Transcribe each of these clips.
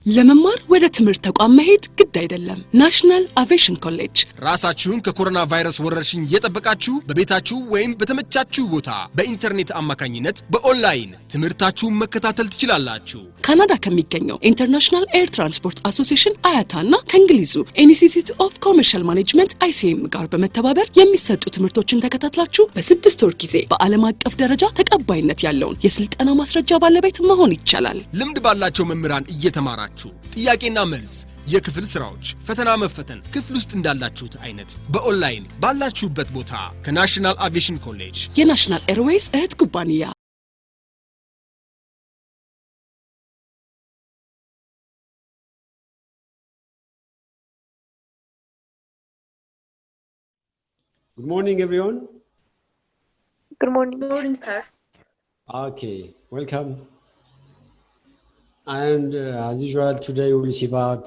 ለመማር ወደ ትምህርት ተቋም መሄድ ግድ አይደለም። ናሽናል አቪዬሽን ኮሌጅ ራሳችሁን ከኮሮና ቫይረስ ወረርሽኝ እየጠበቃችሁ በቤታችሁ ወይም በተመቻችሁ ቦታ በኢንተርኔት አማካኝነት በኦንላይን ትምህርታችሁን መከታተል ትችላላችሁ። ካናዳ ከሚገኘው ኢንተርናሽናል ኤር ትራንስፖርት አሶሲዬሽን አያታና ከእንግሊዙ ኢንስቲትዩት ኦፍ ኮመርሻል ማኔጅመንት ICM ጋር በመተባበር የሚሰጡ ትምህርቶችን ተከታትላችሁ በ6 ወር ጊዜ በዓለም አቀፍ ደረጃ ተቀባይነት ያለውን የስልጠና ማስረጃ ባለቤት መሆን ይቻላል። ልምድ ባላቸው መምህራን እየተማራችሁ ጥያቄና መልስ የክፍል ስራዎች ፈተና መፈተን ክፍል ውስጥ እንዳላችሁት አይነት በኦንላይን ባላችሁበት ቦታ ከናሽናል አቪዬሽን ኮሌጅ የናሽናል ኤርዌይስ እህት ኩባንያ Good morning, everyone. Good morning. Good morning, sir. Okay, welcome. And as usual, today we will see about,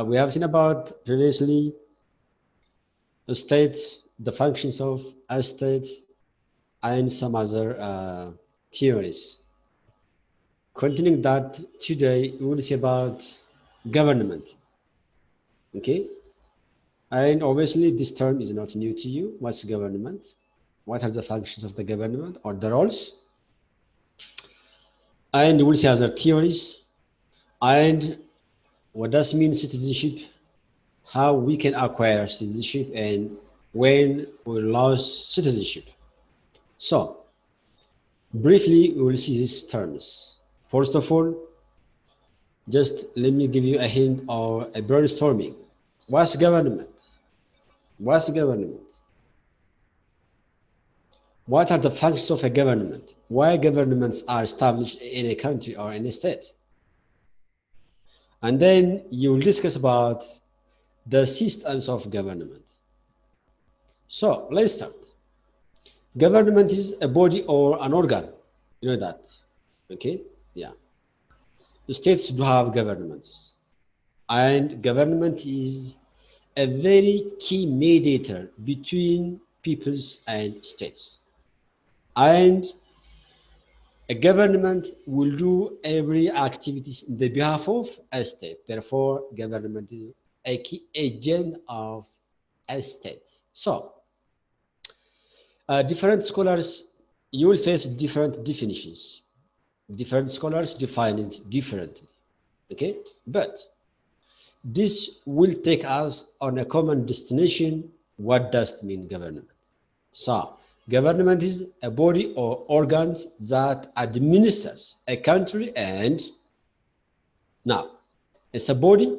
we have seen about previously a state, the functions of a state, and some other theories. Continuing that, today we will see about government. Okay? And obviously this term is not new to you. What's government? What are the functions of the government or the roles? And we'll see other theories. And what does mean citizenship? How we can acquire citizenship and when we lose citizenship. So briefly, we will see these terms. First of all, just let me give you a hint or a brainstorming. What's government? What's government? What are the functions of a government? Why governments are established in a country or in a state? And then you will discuss about the systems of government. So let's start. Government is a body or an organ. You know that, okay? Yeah. The states do have governments. And government is a very key mediator between peoples and states. And a government will do every activities in the behalf of a state. Therefore, government is a key agent of a state. So, different scholars, you will face different definitions. Different scholars define it differently, okay? But this will take us on a common destination. What does it mean, government? So, government is a body or organs that administers a country and now it's a body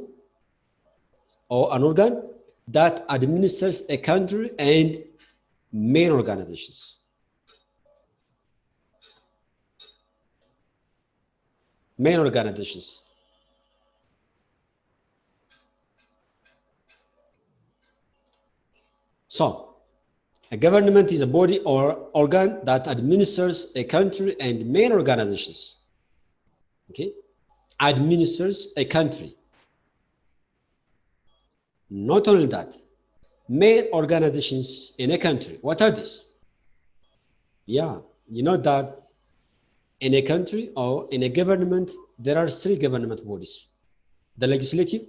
or an organ that administers a country and main organizations. Main organizations. So, a government is a body or organ that administers a country and main organizations. Okay? Administers a country. Not only that, main organizations in a country. What are these? Yeah, you know that in a country or in a government, there are 3 government bodies: the legislative,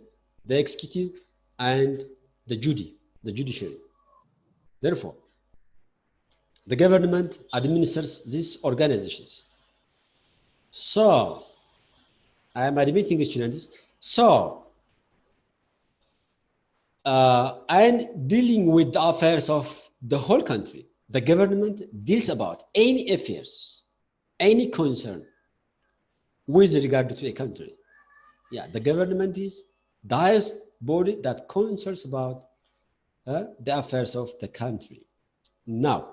the executive, and the judiciary. Therefore, the government administers these organizations. So, I am admitting students. So, and dealing with the affairs of the whole country, the government deals about any affairs, any concern with regard to a country. Yeah, the government is the highest body that concerns about the affairs of the country. Now,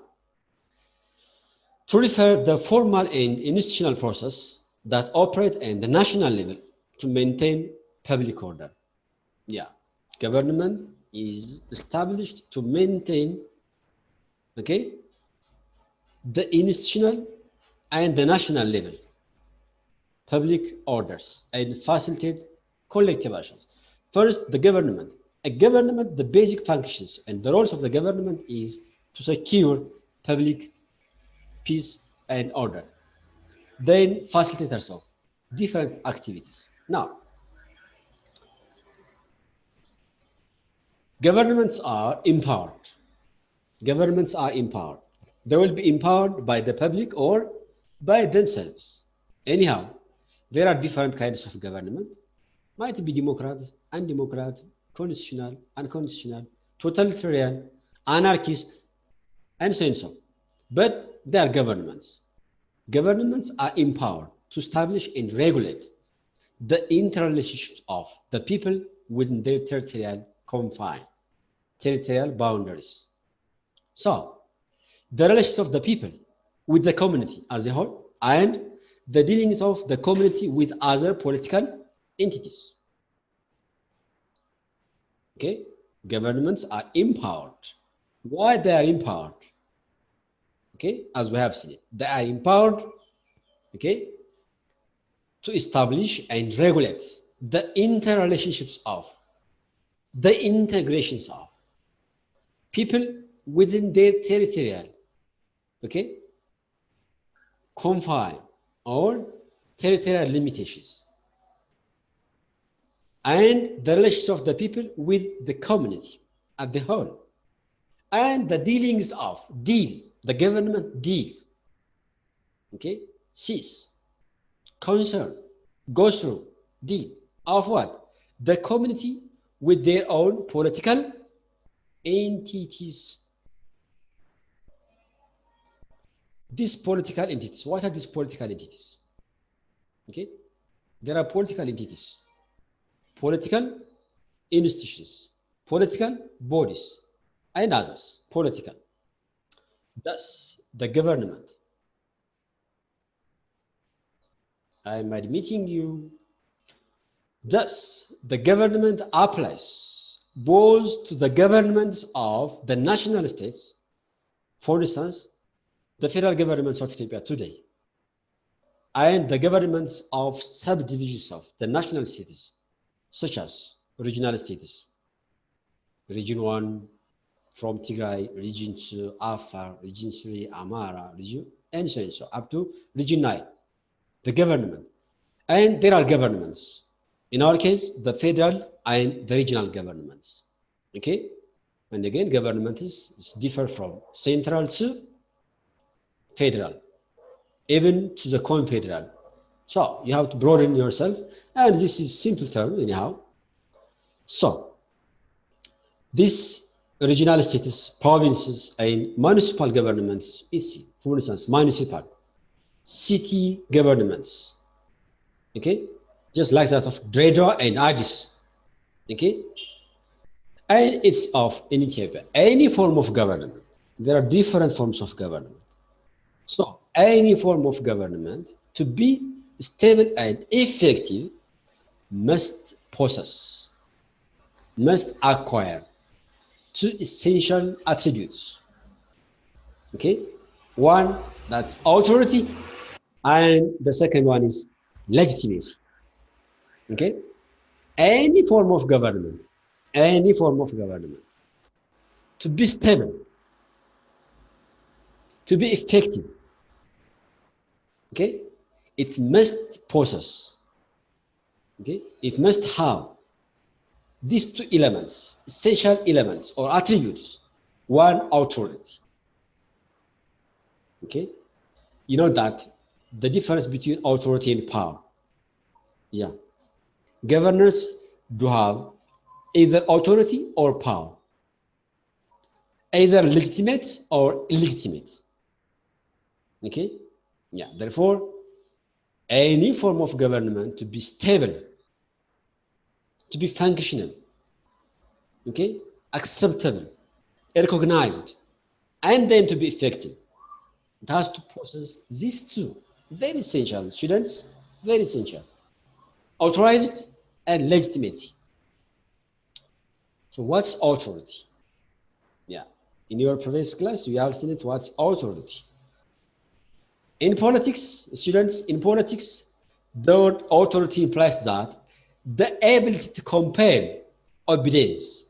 to refer the formal and institutional process that operate at the national level to maintain public order. Yeah, government is established to maintain, okay, the institutional and the national level public orders and facilitate collective actions. First, the government. A government, the basic functions and the roles of the government is to secure public peace and order. Then facilitators of different activities. Now, governments are empowered. Governments are empowered. They will be empowered by the public or by themselves. Anyhow, there are different kinds of government. Might be democrat, undemocrat, constitutional, unconstitutional, totalitarian, anarchist, and so and so. But they are governments. Governments are empowered to establish and regulate the interrelationships of the people within their territorial confine, territorial boundaries. So, the relations of the people with the community as a whole and the dealings of the community with other political entities. Okay, governments are empowered. Why they are empowered? Okay, as we have seen it, they are empowered, okay, to establish and regulate the interrelationships of, the integrations of people within their territorial, okay, confine or territorial limitations, and the relations of the people with the community at the whole, and the dealings of the government deal, okay, sees, concern, goes through, deal of what? The community with their own political entities. These political entities, what are these political entities? Okay, there are political entities, political institutions, political bodies, and others, political. Thus, the government, I am admitting you, thus, the government applies both to the governments of the national states, for instance, the federal governments of Ethiopia today, and the governments of subdivisions of the national states, such as regional states, Region 1 from Tigray, Region 2, Afar, Region 3, Amara, region, and so on, so up to Region 9, the government. And there are governments. In our case, the federal and the regional governments. Okay? And again, government is differ from central to federal, even to the confederal. So you have to broaden yourself, and this is simple term anyhow. So these regional states, provinces, and municipal governments, for instance, municipal, city governments, okay, just like that of Dredwa and Addis, okay, and it's of in Ethiopia, any form of government. There are different forms of government. So any form of government to be stable and effective must possess, must acquire two essential attributes. Okay, one that's authority, and the second one is legitimacy. Okay, any form of government to be stable, to be effective, okay, it must possess, okay, it must have these two elements, essential elements or attributes. One, authority. Okay, you know that the difference between authority and power. Yeah, governors do have either authority or power, either legitimate or illegitimate. Okay, yeah, therefore any form of government to be stable, to be functional, okay, acceptable, recognized, and then to be effective, it has to possess these two very essential, students, very essential: authorized and legitimacy. So what's authority? Yeah, in your previous class we have seen it. What's authority? In politics, students, in politics, the word authority implies that the ability to compel obedience,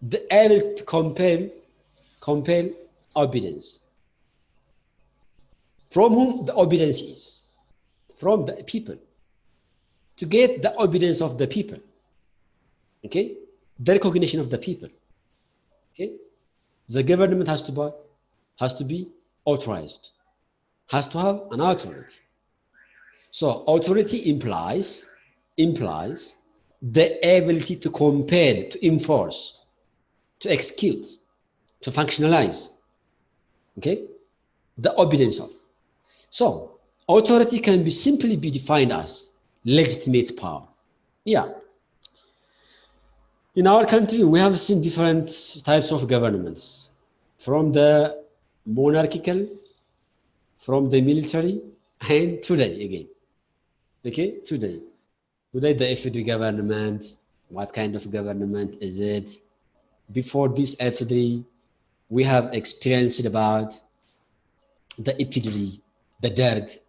the ability to compel obedience. From whom the obedience is? From the people, to get the obedience of the people. Okay, the recognition of the people. Okay, the government has to be authorized, has to have an authority. So authority implies the ability to compel, to enforce, to execute, to functionalize. Okay, the obedience of. So authority can simply be defined as legitimate power. Yeah. In our country, we have seen different types of governments, from the monarchical, from the military, and today again. Okay, today the FDR government. What kind of government is it? Before this FDR, we have experienced about the EPDR, the DERG.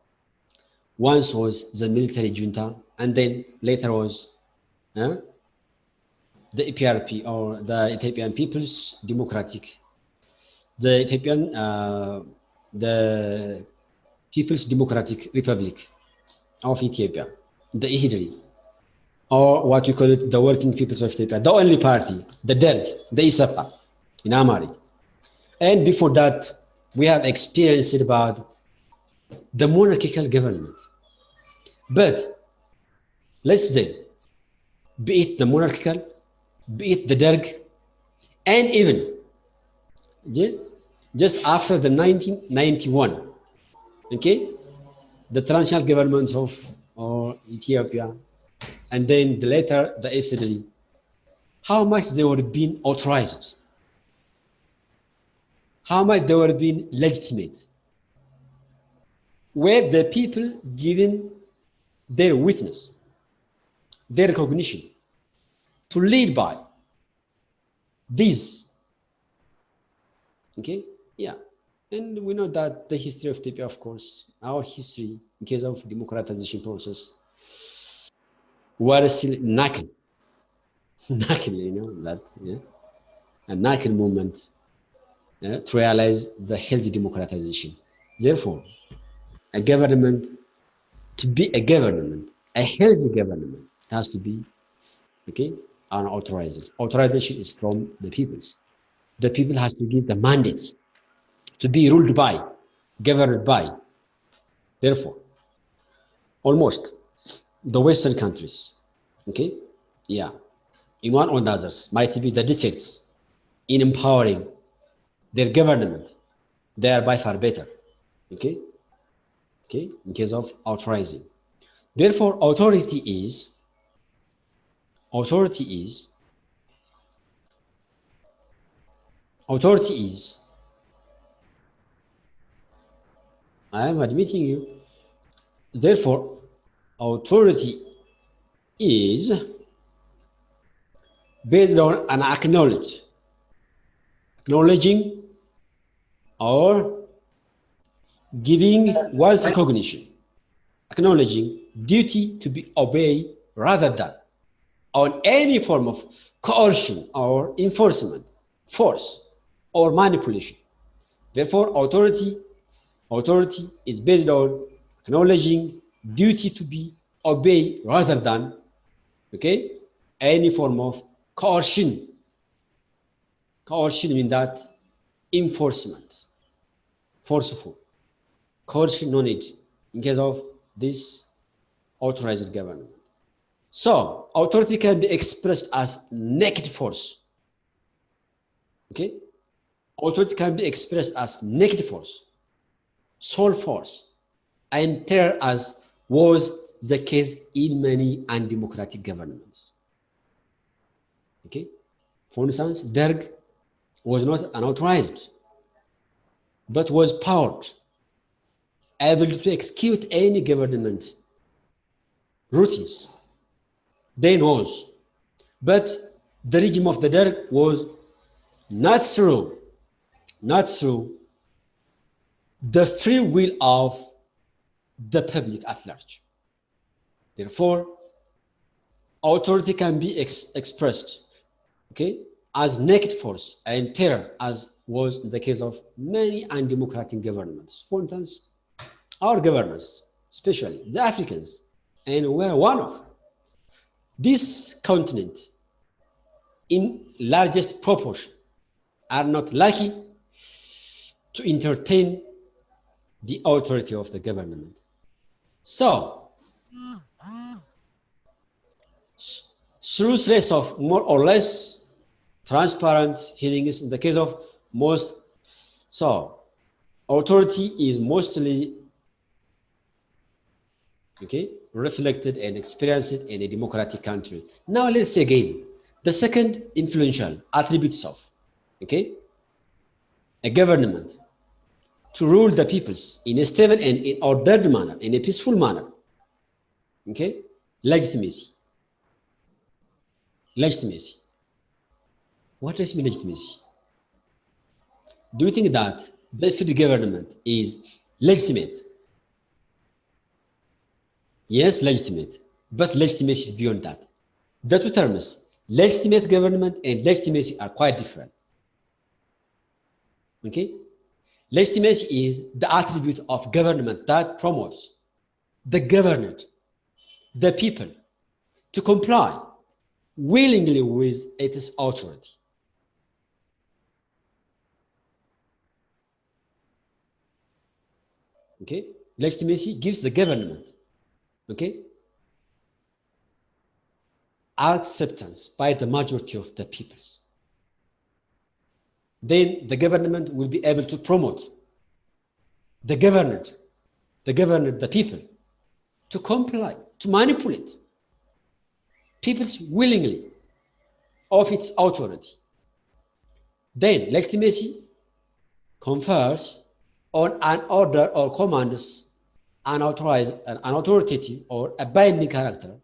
Once was the military junta, and then later was the EPRP, or the Ethiopian People's Democratic, the People's Democratic Republic of Ethiopia, the EHIDRI, or what you call it, the Working Peoples of Ethiopia, the only party, the DERG, the ISAPA in Amharic. And before that, we have experienced about the monarchical government. But let's say, be it the monarchical, be it the DERG, and even just after the 1991, okay, the transitional governments of Ethiopia, and then later the FDR, how much they were being authorized, how much they were being legitimate, where the people given their witness, their recognition to lead by these. Okay, yeah. And we know that the history of Ethiopia, of course, our history in case of democratization process, were still knuckle, you know, that, yeah, a knuckle movement to realize the healthy democratization. Therefore, a government, to be a government, a healthy government, it has to be, okay, unauthorized. Authorization is from the peoples. The people has to give the mandate to be ruled by, governed by. Therefore, almost the Western countries, okay, yeah, in one or the others, might be the defects in empowering their government. They are by far better, okay, in case of authorizing. Therefore, authority is, I am admitting you. Therefore, authority is based on an acknowledging or giving one's recognition, acknowledging duty to be obeyed rather than on any form of coercion or enforcement, force, or manipulation. Therefore, authority is based on acknowledging duty to be obeyed rather than, okay, any form of coercion. Coercion means that enforcement, forceful. Coercion, no need in case of this authorized government. So, authority can be expressed as naked force. Okay? Authority can be expressed as naked force, sole force, and terror, as was the case in many undemocratic governments. Okay? For instance, Derg was not unauthorized, but was powered, able to execute any government routines. Then was. But the regime of the Derg was not through the free will of the public at large. Therefore, authority can be expressed, okay, as naked force and terror, as was the case of many undemocratic governments. For instance, our governments, especially the Africans, and we're one of this continent in largest proportion are not lucky to entertain the authority of the government. So, through threats of more or less transparent hearings in the case of most, so authority is mostly reflected and experienced in a democratic country. Now let's say again, the second influential attributes of a government to rule the peoples in a stable and in ordered manner, in a peaceful manner. Legitimacy. Legitimacy. What does mean legitimacy? Do you think that the federal government is legitimate? Yes, legitimate, but legitimacy is beyond that. The two terms, legitimate government and legitimacy, are quite different. Legitimacy is the attribute of government that promotes the governed, the people, to comply willingly with its authority. Legitimacy gives the government acceptance by the majority of the peoples. Then the government will be able to promote the governed, the people, to comply, to manipulate peoples willingly of its authority. Then legitimacy confers on an order or commands an authoritative or a binding character,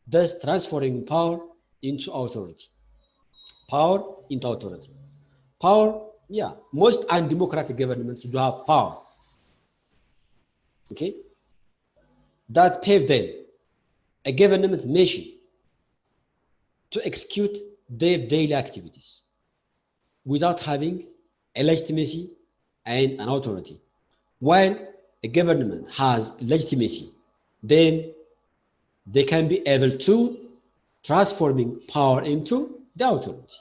thus transferring power into authority. Power into authority. Power, most undemocratic governments do have power. That pave them a government mission to execute their daily activities without having a legitimacy and an authority. While a government has legitimacy, then they can be able to transforming power into the authority.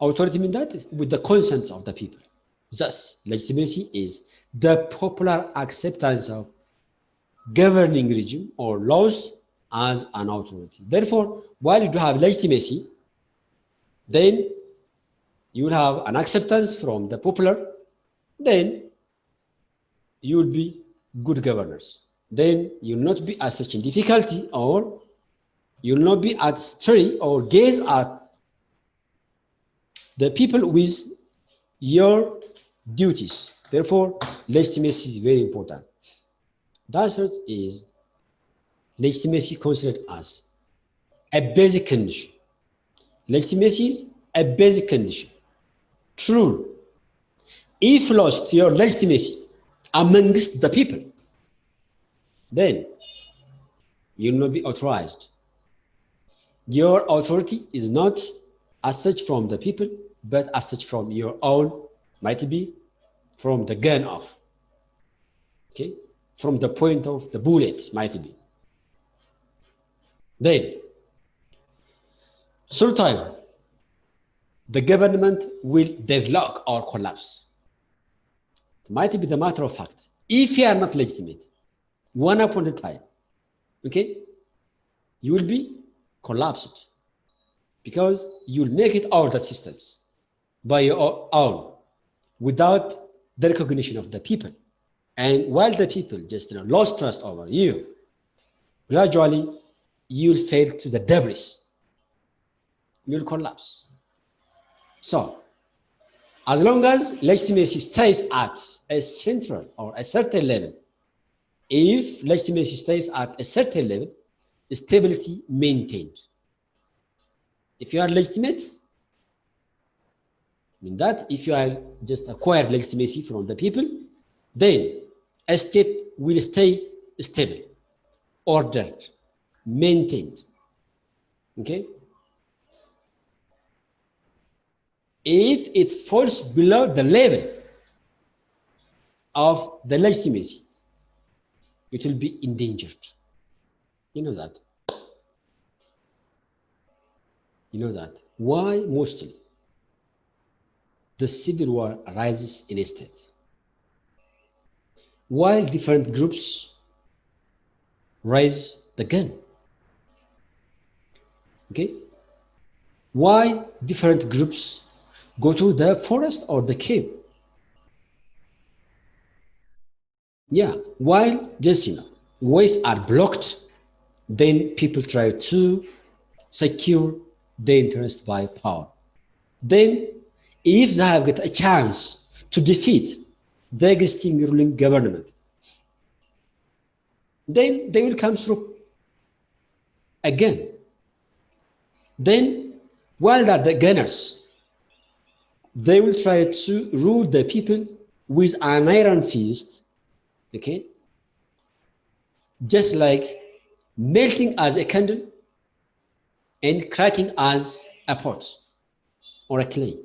Authority means that with the consent of the people. Thus, legitimacy is the popular acceptance of governing regime or laws as an authority. Therefore, while you do have legitimacy, then you will have an acceptance from the popular, then you will be good governors. Then you will not be at such a difficulty, or you will not be at stray or gaze at the people with your duties. Therefore, legitimacy is very important. The third is legitimacy considered as a basic condition. Legitimacy is a basic condition. True. If lost your legitimacy amongst the people, then you will not be authorized. Your authority is not as such from the people, but as such from your own, might be from the gun off, from the point of the bullet, might be. Then, through time, the government will deadlock or collapse. It might be the matter of fact. If you are not legitimate, one upon a time, you will be collapsed, because you will make it all the systems by your own without the recognition of the people. And while the people just lost trust over you, gradually you will fail to the debris. You will collapse. So, as long as legitimacy stays at a central or a certain level, if legitimacy stays at a certain level, stability maintained. If you are legitimate, mean that if you are just acquired legitimacy from the people, then a state will stay stable, ordered, maintained. If it falls below the level of the legitimacy, it will be endangered. You know that. You know that. Why mostly the civil war arises in a state? While different groups raise the gun. Okay? Why different groups go to the forest or the cave? Yeah, while just ways are blocked, then people try to secure their interest by power. Then, if they have got a chance to defeat the existing ruling government, then they will come through again. Then, while that the gunners, they will try to rule the people with an iron fist, okay? Just like melting as a candle and cracking as a pot or a clay.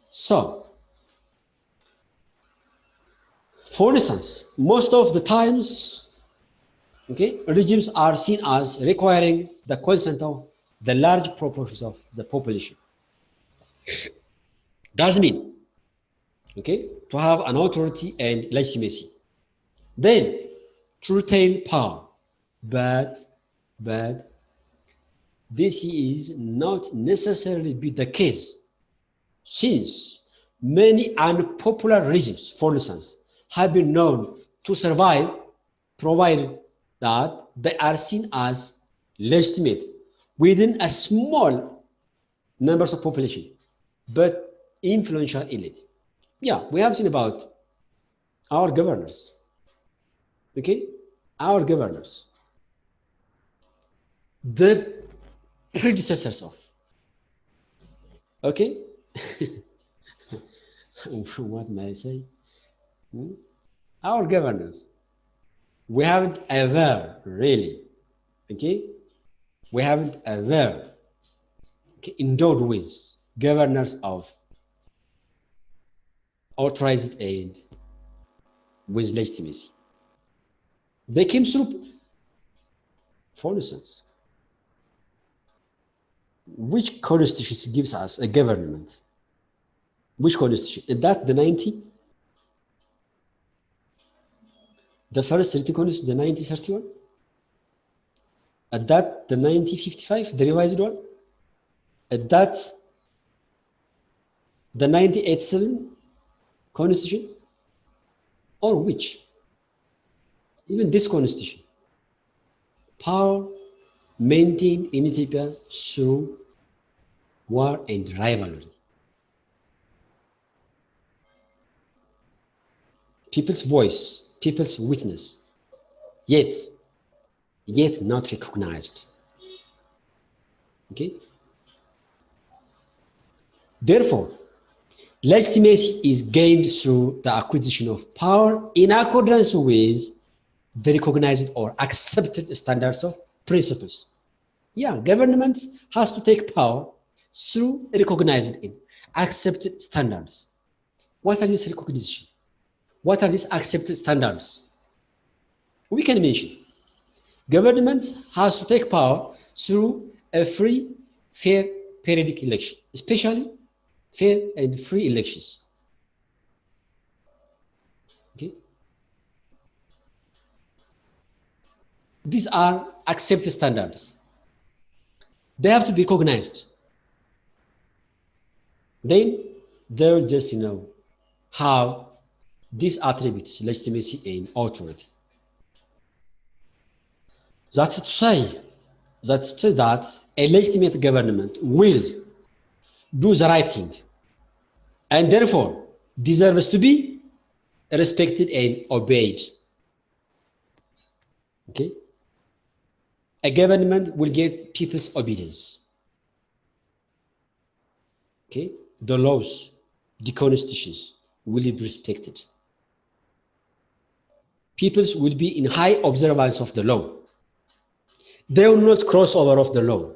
So, for instance, most of the times, okay, regimes are seen as requiring the consent of the large proportions of the population. Does mean, okay, to have an authority and legitimacy. Then, to retain power. But this is not necessarily be the case, since many unpopular regimes, for instance, have been known to survive provided that they are seen as legitimate within a small numbers of population, but influential elite. Yeah, we have seen about our governors, okay? Our governors, the predecessors of, okay? What may I say? Our governors, we haven't ever really, okay? We haven't ever endowed with governors of authorized aid with legitimacy. They came through, for instance, which constitution gives us a government? Which constitution? Is that the 90? The first treaty constitution, the 1931? At that, the 1955, the revised one? At that, the 1987 constitution? Or which? Even this constitution. Power maintained in Ethiopia through war and rivalry. People's voice, people's witness, yet not recognized. Okay? Therefore, legitimacy is gained through the acquisition of power in accordance with the recognized or accepted standards of principles. Yeah, government has to take power through recognized and accepted standards. What are these recognition? What are these accepted standards? We can mention government has to take power through a free, fair, periodic election, especially fair and free elections. Okay? These are accepted standards. They have to be recognized. Then they'll just how these attributes, legitimacy and authority. That's to say that a legitimate government will do the right thing and therefore deserves to be respected and obeyed. Okay? A government will get people's obedience. Okay? The laws, the constitutions will be respected. Peoples will be in high observance of the law. They will not cross over of the law.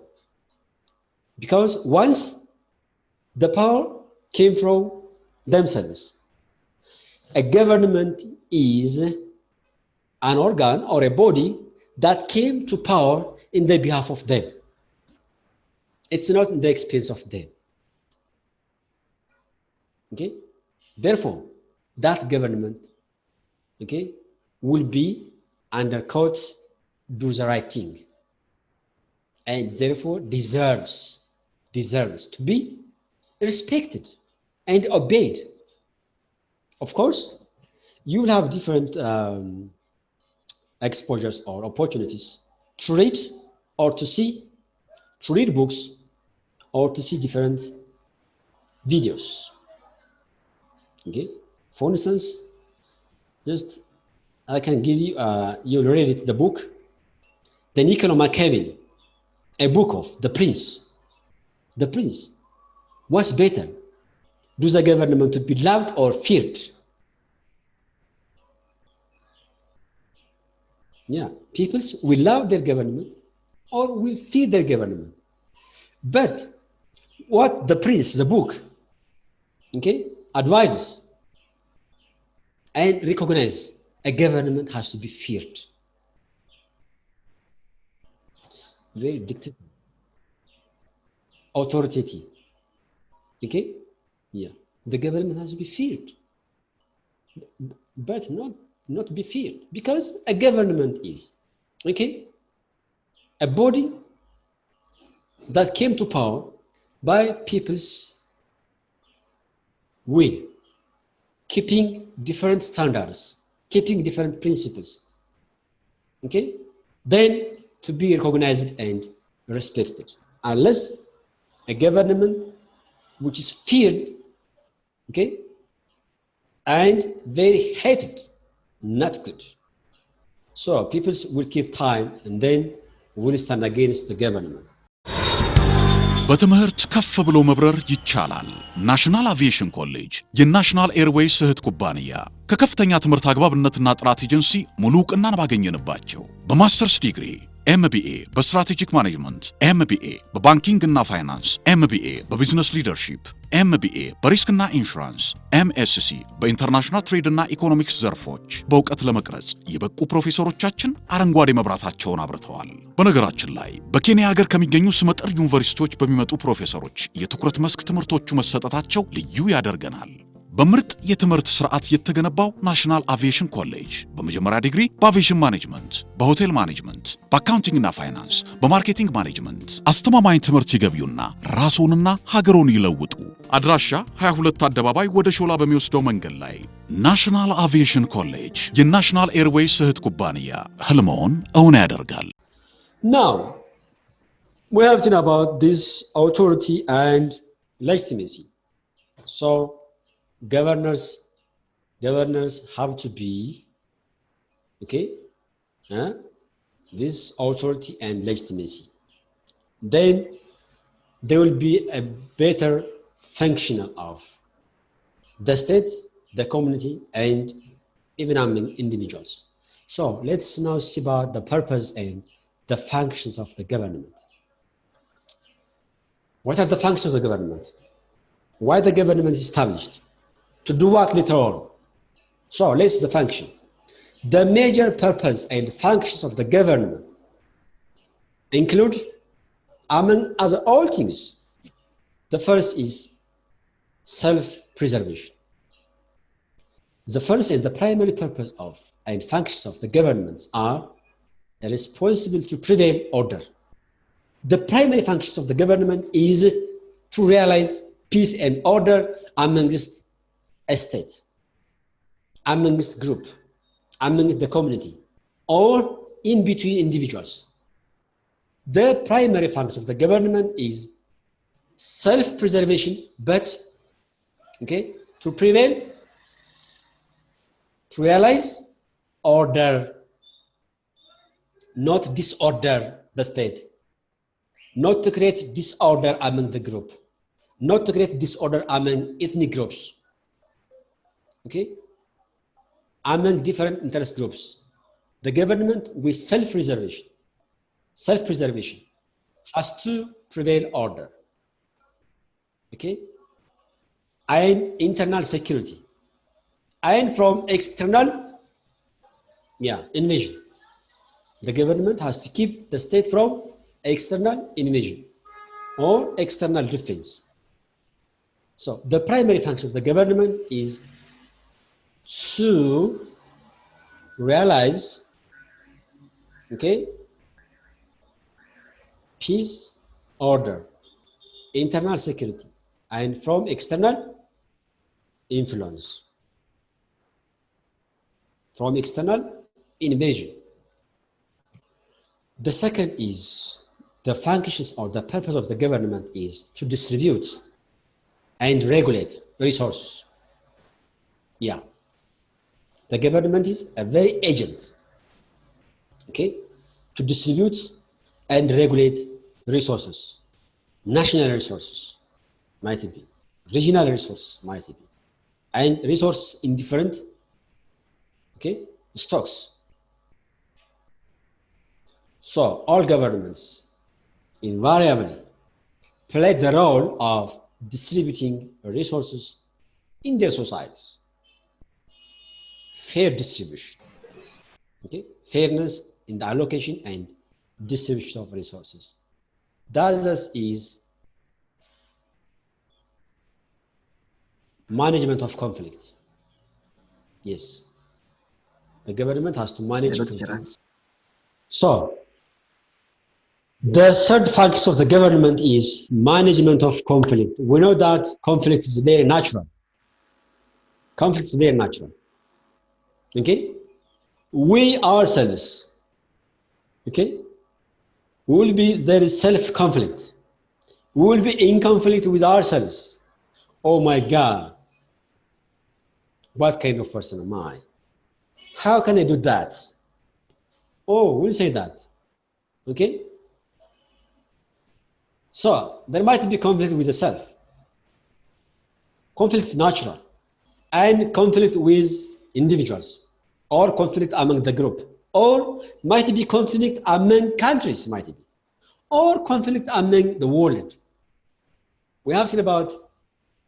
Because once the power came from themselves, a government is an organ or a body that came to power in the behalf of them. It's not in the expense of them. Okay? Therefore, that government, okay, will be under quote, do the right thing, and therefore deserves to be respected and obeyed. Of course, you will have different exposures or opportunities to read or to see, to read books or to see different videos. Okay, for instance, just I can give you, you'll read it, the book, The Niccolo Machiavelli, a book of the prince. The prince. What's better? Do the government to be loved or feared? Yeah, people will love their government or will fear their government. But what the prince, the book, okay, advises and recognize a government has to be feared. It's very dictatorial, authoritative. Okay, yeah, the government has to be feared, but not be feared, because a government is, okay, a body that came to power by people's will, keeping different standards, keeping different principles, okay, then to be recognized and respected. Unless a government which is feared, okay, and very hated, not good. So people will keep time and then will stand against the government. በትምህርት ከፍ ብሎ መብረር ይቻላል። ናሽናል አቪዬሽን ኮሌጅ የናሽናል ኤርዌይስ እህት ኩባንያ ከከፍተኛ ትምህርት አግባብነትና ጥራት ኤጀንሲ ሙሉ ዕውቅናን ባገኘንባቸው በማስተርስ ዲግሪ ኤምቢኤ በስትራቴጂክ ማኔጅመንት፣ ኤምቢኤ በባንኪንግ እና ፋይናንስ፣ ኤምቢኤ በቢዝነስ ሊደርሺፕ፣ ኤምቢኤ በሪስክና ኢንሹራንስ፣ ኤምኤስሲ በኢንተርናሽናል ትሬድ እና ኢኮኖሚክስ ዘርፎች በእውቀት ለመቅረጽ የበቁ ፕሮፌሰሮቻችን አረንጓዴ መብራታቸውን አብርተዋል። በነገራችን ላይ በኬንያ ሀገር ከሚገኙ ስመጥር ዩኒቨርሲቲዎች በሚመጡ ፕሮፌሰሮች የትኩረት መስክ ትምህርቶቹ መሰጠታቸው ልዩ ያደርገናል። በምርጥ የትምህርት ስርዓት የተገነባው ናሽናል አቪዬሽን ኮሌጅ በመጀመሪያ ዲግሪ በአቪዬሽን ማኔጅመንት፣ በሆቴል ማኔጅመንት፣ በአካውንቲንግ እና ፋይናንስ፣ በማርኬቲንግ ማኔጅመንት አስተማማኝ ትምህርት ይገቢውና ራስዎንና ሀገሮን ይለውጡ። አድራሻ 22 አደባባይ ወደ ሾላ በሚወስደው መንገድ ላይ ናሽናል አቪዬሽን ኮሌጅ የናሽናል ኤርዌይስ እህት ኩባንያ ህልሞን እውን ያደርጋል። Now, we have seen about this authority and legitimacy. So, governors have to be, okay, this authority and legitimacy. Then there will be a better function of the state, the community, and even among individuals. So let's now see about the purpose and the functions of the government. What are the functions of the government? Why the government is established? To do what later on? So let's the function. The major purpose and functions of the government include, among other all things, the first is self-preservation. The first and the primary purpose of and functions of the governments are responsible to prevail order. The primary functions of the government is to realize peace and order amongst a state, amongst group, amongst the community, or in between individuals. The primary function of the government is self-preservation, but okay, to prevail, to realize order, not disorder the state, not to create disorder among the group, not to create disorder among ethnic groups, okay, among different interest groups. The government with self-preservation has to prevail order, okay, and internal security, and from external invasion. The government has to keep the state from external invasion or external defense. So the primary function of the government is to realize, okay, peace, order, internal security, and from external influence, from external invasion. The second is the functions or the purpose of the government is to distribute and regulate resources. Yeah. The government is a very agent, okay, to distribute and regulate resources. National resources might be, regional resources might be, and resources in different, okay, stocks. So all governments invariably play the role of distributing resources in their societies. Fair distribution, okay, fairness in the allocation and distribution of resources. Thus is management of conflict. Yes, the government has to manage conflicts. So the third function of the government is management of conflict. We know that conflict is very natural. Conflict is very natural. Okay? We ourselves, okay, there is self-conflict. We will be in conflict with ourselves. Oh my God, what kind of person am I? How can I do that? Oh, we'll say that. Okay? So there might be conflict with the self. Conflict is natural. And conflict with individuals, or conflict among the group, or might be conflict among countries, might be, or conflict among the world. We have seen about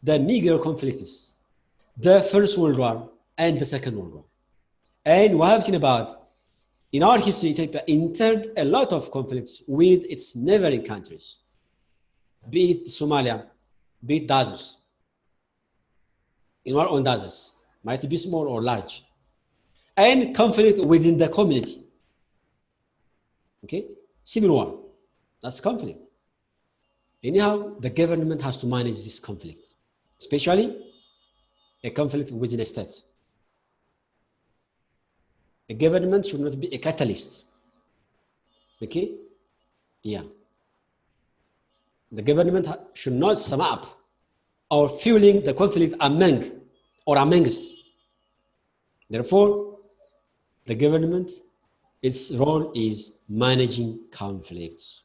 the Negro conflicts, the First World War and the Second World War. And we have seen about, in our history, Ethiopia entered a lot of conflicts with its neighboring countries, be it Somalia, be it others, in our own others, might be small or large, and conflict within the community. Okay, civil war, that's conflict. Anyhow, the government has to manage this conflict, especially a conflict within a state. A government should not be a catalyst. Okay, yeah. The government should not sum up or fueling the conflict among or amongst. Therefore, the government, its role is managing conflicts.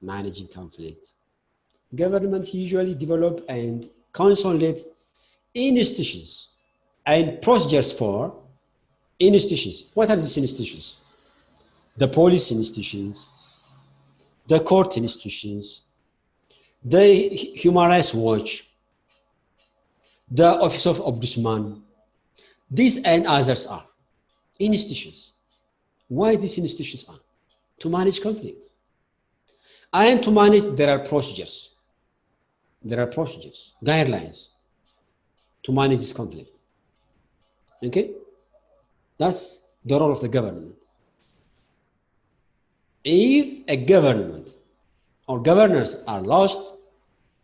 Managing conflict. Governments usually develop and consolidate institutions and procedures for institutions. What are these institutions? The police institutions, the court institutions, the Human Rights Watch, the Office of Ombudsman. These and others are institutions. Why these institutions are? To manage conflict. And to manage, there are procedures. There are procedures, guidelines to manage this conflict. Okay? That's the role of the government. If a government or governors are lost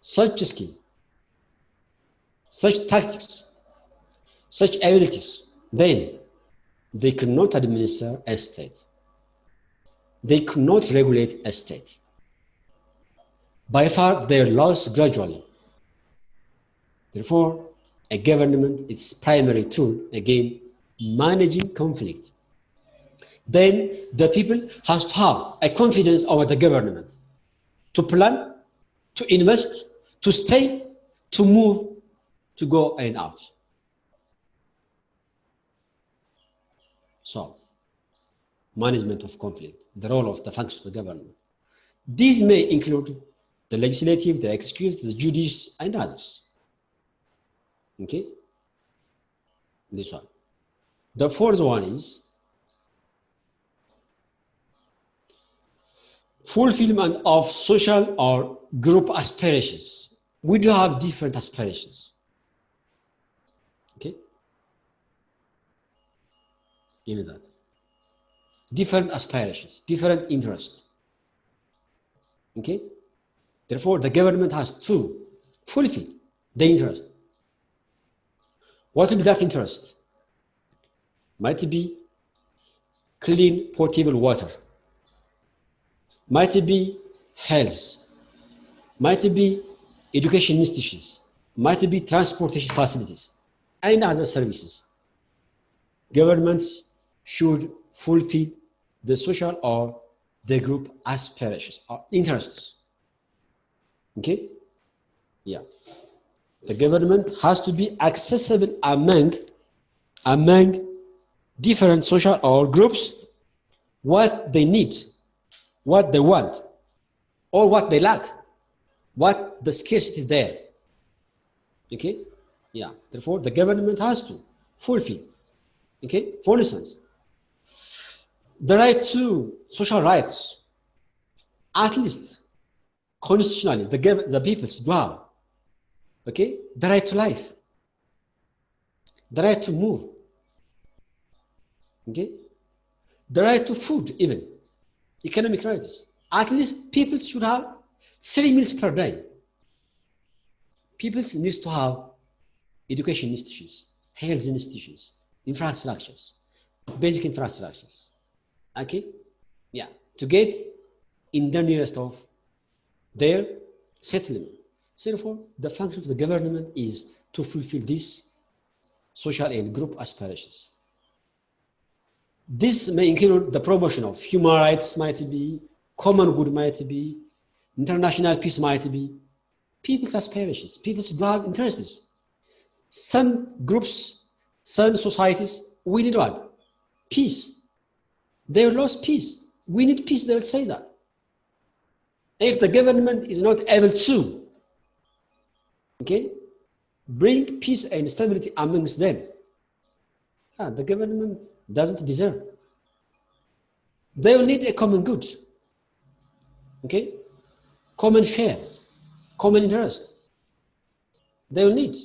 such skill, such tactics, such abilities, then they cannot administer a state. They cannot regulate a state. By far, they are lost gradually. Therefore, a government, its primary tool, again, managing conflict. Then the people has to have a confidence over the government to plan, to invest, to stay, to move, to go and out. So, management of conflict, the role of the function of the government. These may include the legislative, the executive, the judiciary, and others. Okay? This one. The fourth one is fulfillment of social or group aspirations. We do have different aspirations. Okay? You know that. Different aspirations, different interests. Okay? Therefore, the government has to fulfill the interest. What will be that interest? Might be clean, potable water. Might be health. Might be education institutions. Might be transportation facilities and other services. Governments should fulfill the social or the group aspirations or interests. Okay? Yeah. The government has to be accessible among different social or groups, what they need, what they want, or what they lack, what the scarcity is there. Okay? Yeah. Therefore, the government has to fulfill. Okay? For instance, the right to social rights, at least constitutionally, the people do have. Okay? The right to life, the right to move. Okay? The right to food, even economic rights. At least people should have 3 meals per day. People need to have education institutions, health institutions, infrastructures, basic infrastructures. Okay? Yeah. To get in the nearest of their settlement. Therefore, the function of the government is to fulfill these social and group aspirations. This may include the promotion of human rights, might be, common good might be, international peace might be, people's aspirations, people's have interests. Some groups, some societies, we need what? Peace. They lost peace. We need peace, they will say that. If the government is not able to, okay, bring peace and stability amongst them, the government doesn't deserve. They will need a common good, okay, common share, common interest. They will need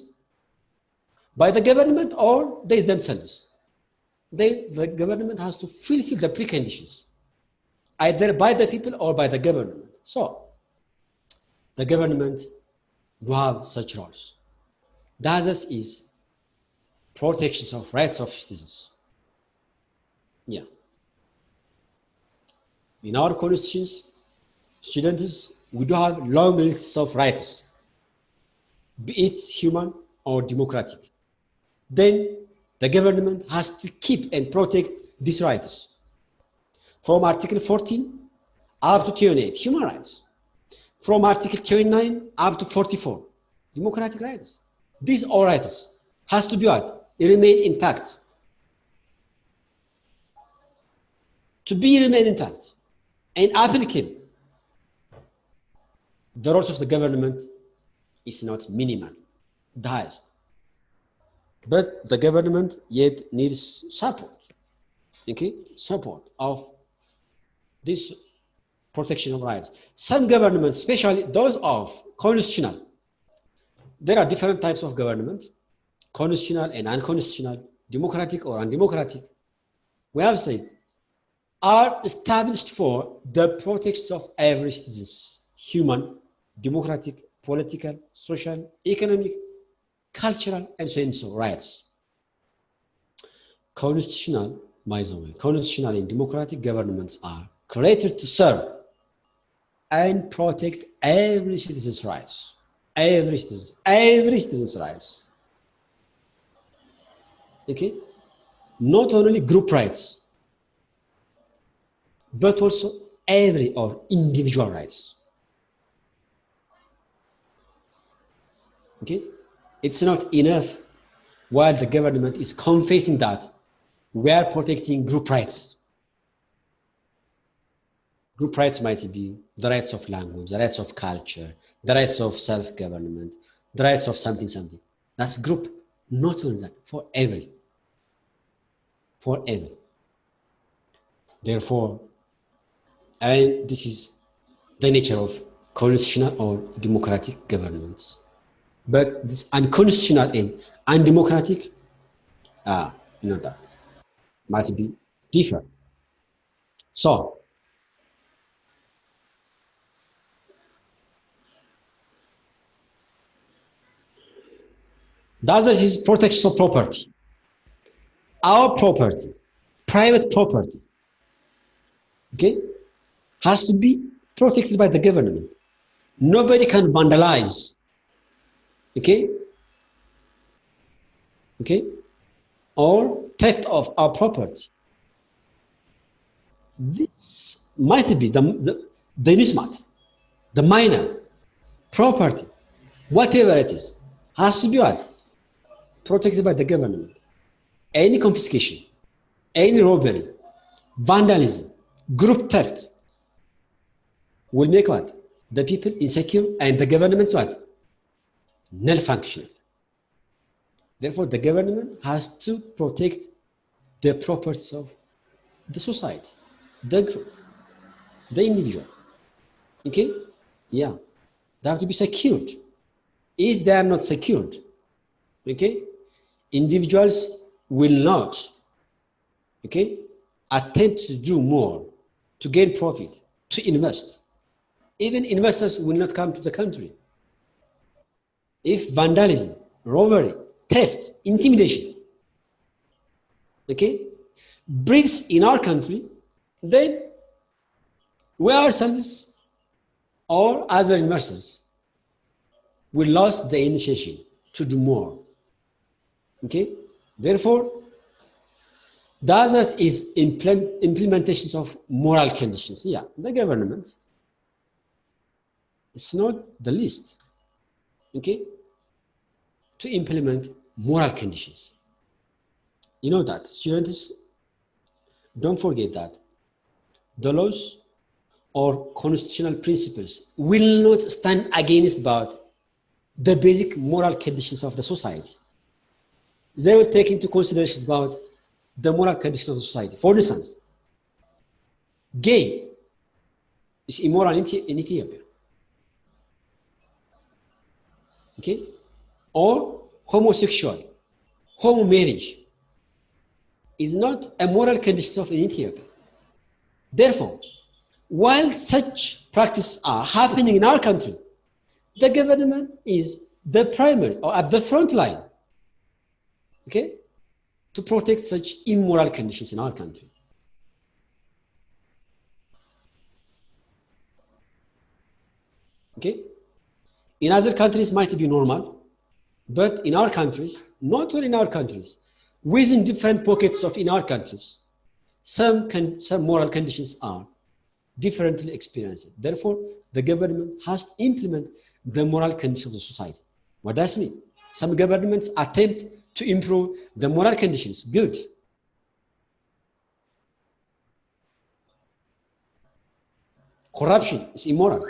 by the government or they themselves. The government has to fulfill the preconditions, either by the people or by the government. So, the government will have such roles. The others is protection of rights of citizens. Yeah. In our constitutions, students, we do have long lists of rights, be it human or democratic. Then the government has to keep and protect these rights. From Article 14 up to 28, human rights. From Article 29 up to 44, democratic rights. These all rights has to be what? Remain intact. To be remain intact and applicable. The roles of the government is not minimal, the highest. But the government yet needs support, okay? Support of this protection of rights. Some governments, especially those of constitutional, there are different types of government, constitutional and unconstitutional, democratic or undemocratic. We have said, are established for the protection of every citizen's human, democratic, political, social, economic, cultural, and so on so rights. Constitutional, by the way, constitutional and democratic governments are created to serve and protect every citizen's rights. Every citizen's rights. Okay? Not only group rights, but also every or individual rights. Okay? It's not enough while the government is confessing that we are protecting group rights. Group rights might be the rights of language, the rights of culture, the rights of self-government, the rights of something. That's group. Not only that, for every. For every. Therefore, and this is the nature of constitutional or democratic governments. But this unconstitutional and undemocratic, that might be different. So, the other is protection of property. Our property, private property, okay, has to be protected by the government. Nobody can vandalize, okay, or theft of our property. This might be the nuismat, the minor property, whatever it is, has to be what? Protected by the government. Any confiscation, any robbery, vandalism, group theft will make what? The people insecure and the government what? Non-functional. Therefore, the government has to protect the properties of the society, the group, the individual. Okay? Yeah. They have to be secured. If they are not secured, okay, individuals will not, okay, attempt to do more, to gain profit, to invest. Even investors will not come to the country. If vandalism, robbery, theft, intimidation, okay, breeds in our country, then we ourselves or other investors will lose the initiation to do more. Okay, therefore, the others is implementations of moral conditions. Yeah, the government, it's not the least, okay, to implement moral conditions. You know that, students, don't forget that the laws or constitutional principles will not stand against about the basic moral conditions of the society. They will take into consideration about the moral conditions of the society. For instance, gay is immoral in Ethiopia. Okay? Or homosexual, homo marriage is not a moral condition of Ethiopia. Therefore, while such practices are happening in our country, the government is the primary or at the front line, okay, to protect such immoral conditions in our country. Okay? In other countries might be normal, but in our countries, not only in our countries, within different pockets of in our countries, some moral conditions are differently experienced. Therefore, the government has to implement the moral conditions of the society. What does it mean? Some governments attempt to improve the moral conditions. Good. Corruption is immoral.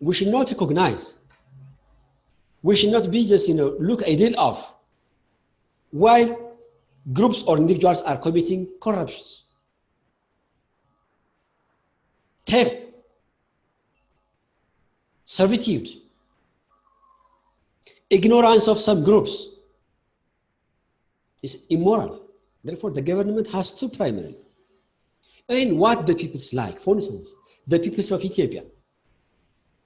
We should not recognize. We should not be just, look a deal off while groups or individuals are committing corruptions, theft, servitude, ignorance of some groups is immoral. Therefore, the government has to primarily, and what the peoples like. For instance, the peoples of Ethiopia,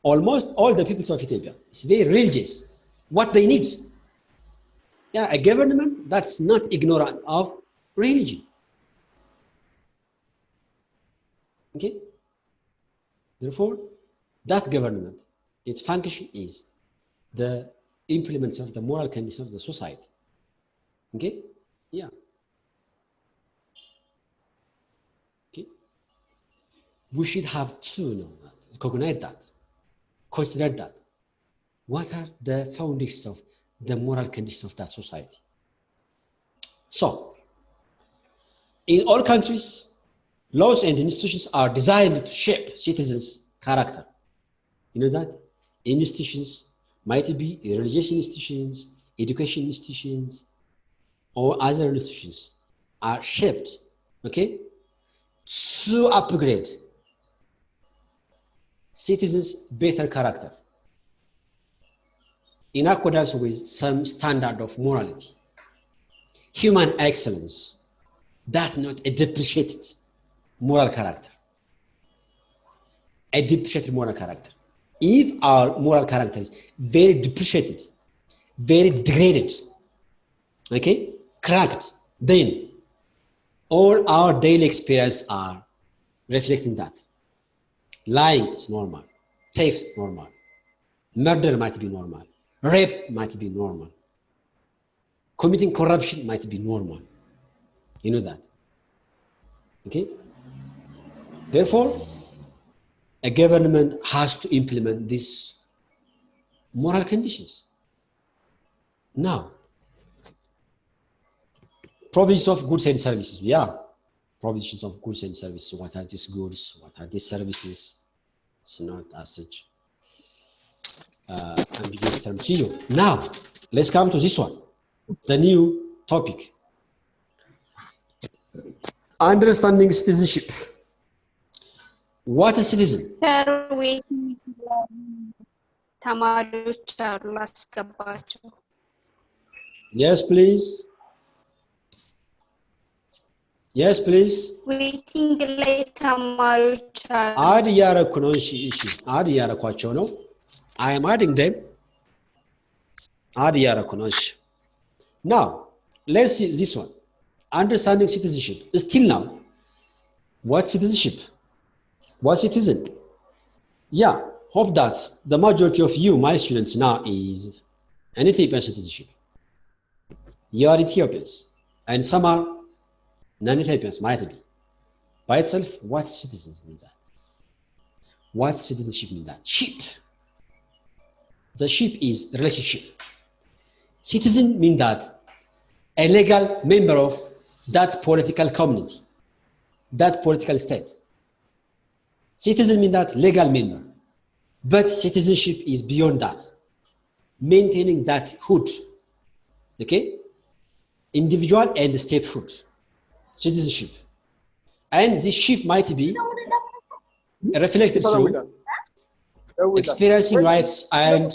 almost all the peoples of Ethiopia, is very religious. What they need, yeah, a government that's not ignorant of religion. Okay. Therefore, that government, its function is the implements of the moral conditions of the society. Okay? Yeah. Okay? We should have to know that, recognize that, consider that. What are the foundations of the moral conditions of that society? So, in all countries, laws and institutions are designed to shape citizens' character. You know that? Institutions might be religious institutions, education institutions, or other institutions are shaped, okay, to upgrade citizens' better character in accordance with some standard of morality, human excellence, that not a depreciated moral character. A depreciated moral character. If our moral character is very depreciated, very degraded, okay, cracked, then all our daily experience are reflecting that. Lying is normal, theft is normal, murder might be normal, rape might be normal, committing corruption might be normal. You know that. Okay? Therefore, a government has to implement these moral conditions. Now, provision of goods and services. Yeah, provisions of goods and services. What are these goods? What are these services? It's not as such ambiguous term to you. Now, let's come to this one, the new topic. Understanding citizenship. What a citizen? ተማሪዎች አሉ ላስገባቸው። Yes, please. Yes, please. ዌቲንግ ላይ ተማሪዎች አሉ። አድ እያረኩ ነው። እሺ፣ አድ እያረኳቸው ነው። I am adding them. አድ እያረኩ ነው። እሺ። Now, let's see this one. Understanding citizenship. Still now, what citizenship? What citizen? Yeah, hope that the majority of you, my students, now is an Ethiopian citizenship. You are Ethiopians, and some are non-Ethiopians, might be. By itself, what citizens mean that? What citizenship mean that? Ship. The ship is relationship. Citizen mean that a legal member of that political community, that political state. Citizen mean that legal member. But citizenship is beyond that. Maintaining that hood. Okay? Individual and statehood. Citizenship. And this ship might be reflected through experiencing rights and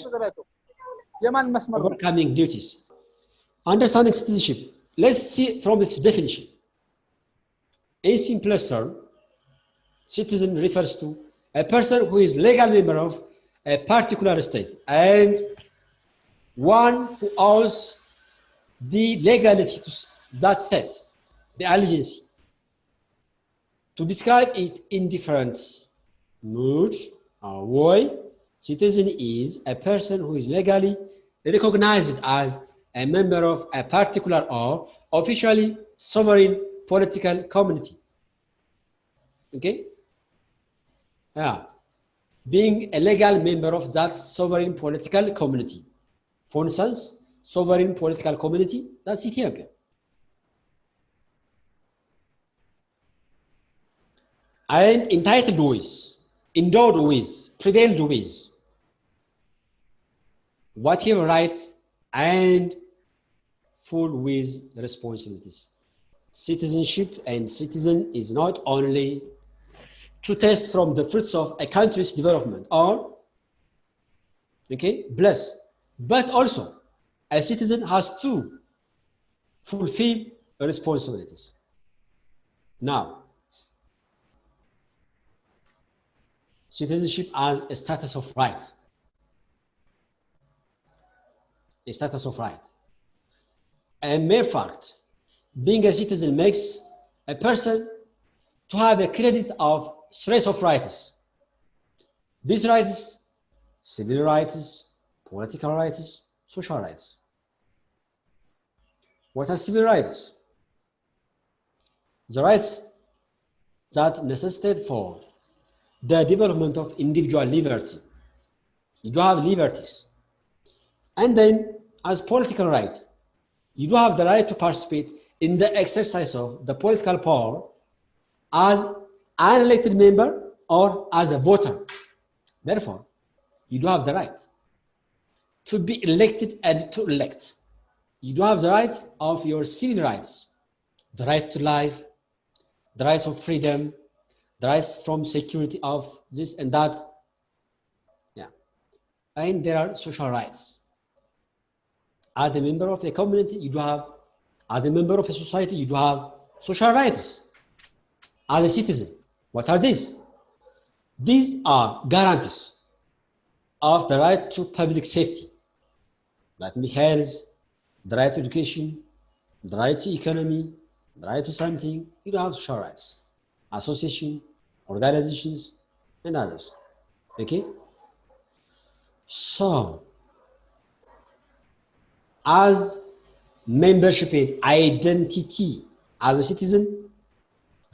overcoming duties. Understanding citizenship. Let's see from its definition. In simplest term, citizen refers to a person who is legal member of a particular state and one who owes the legality to that state, the allegiance. To describe it in different moods or way, citizen is a person who is legally recognized as a member of a particular or officially sovereign political community. Okay? Yeah. Being a legal member of that sovereign political community. For instance, sovereign political community, that's Ethiopia. And entitled with, endowed with, prevailed with whatever right and full with responsibilities. Citizenship and citizen is not only to test from the fruits of a country's development or, okay, bless, but also a citizen has to fulfill responsibilities. Now, citizenship as a status of right. A status of right. A mere fact, being a citizen makes a person to have a credit of stress of rights. These rights, civil rights, political rights, social rights. What are civil rights? The rights that necessitate for the development of individual liberty. You do have liberties. And then, as political right, you do have the right to participate in the exercise of the political power as an elected member or as a voter. Therefore, you do have the right to be elected and to elect. You do have the right of your civil rights, the right to life, the rights of freedom, the rights from security of this and that, and there are social rights. As a member of a community, you do have, as a member of a society, you do have social rights. As a citizen, what are these? These are guarantees of the right to public safety, that means health, the right to education, the right to economy, the right to something. You do have social rights, association, organizations, and others. Okay? So, as membership in identity as a citizen,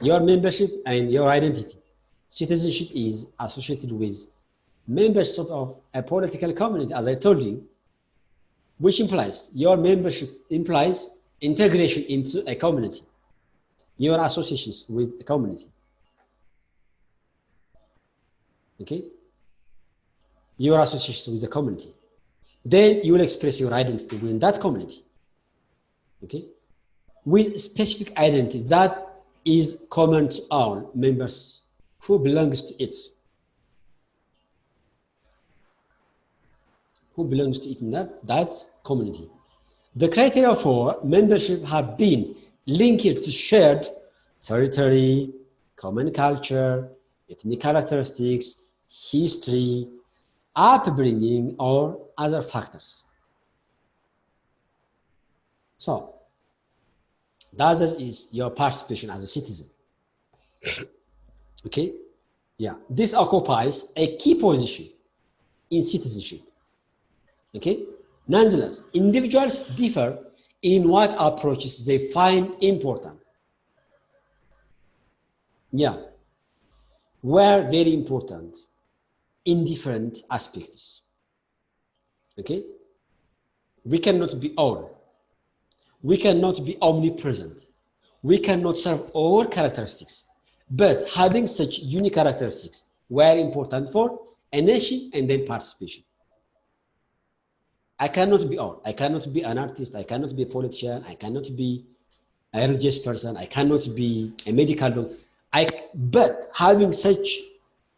your membership and your identity, citizenship is associated with membership of a political community, as I told you, which implies your membership implies integration into a community, your associations with a community. Okay? Your associations with the community. Then you will express your identity within that community. Okay? With specific identity that is common to all members who belongs to it. Who belongs to it in that community. The criteria for membership have been linked to shared territory, common culture, ethnic characteristics, history, upbringing, or other factors. So, the other is your participation as a citizen. Okay? Yeah, this occupies a key position in citizenship. Okay? Nonetheless, individuals differ in what approaches they find important. Yeah, were very important in different aspects. Okay? We cannot be all. We cannot be omnipresent. We cannot serve all characteristics. But having such unique characteristics were important for a nation and then participation. I cannot be all. I cannot be an artist. I cannot be a politician. I cannot be a religious person. I cannot be a medical doctor. But having such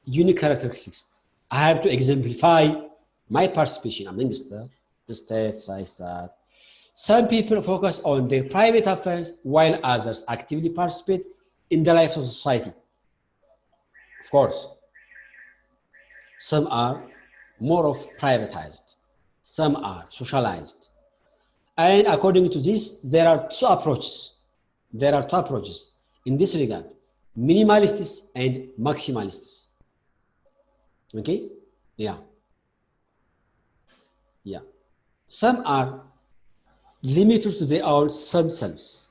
unique characteristics, I have to exemplify my participation amongst the states. I said, some people focus on their private affairs while others actively participate in the life of society. Of course, some are more of privatized, some are socialized. And according to this, there are two approaches. There are two approaches in this regard, minimalists and maximalists. Okay? Yeah. Yeah. Some are limited to their own themselves.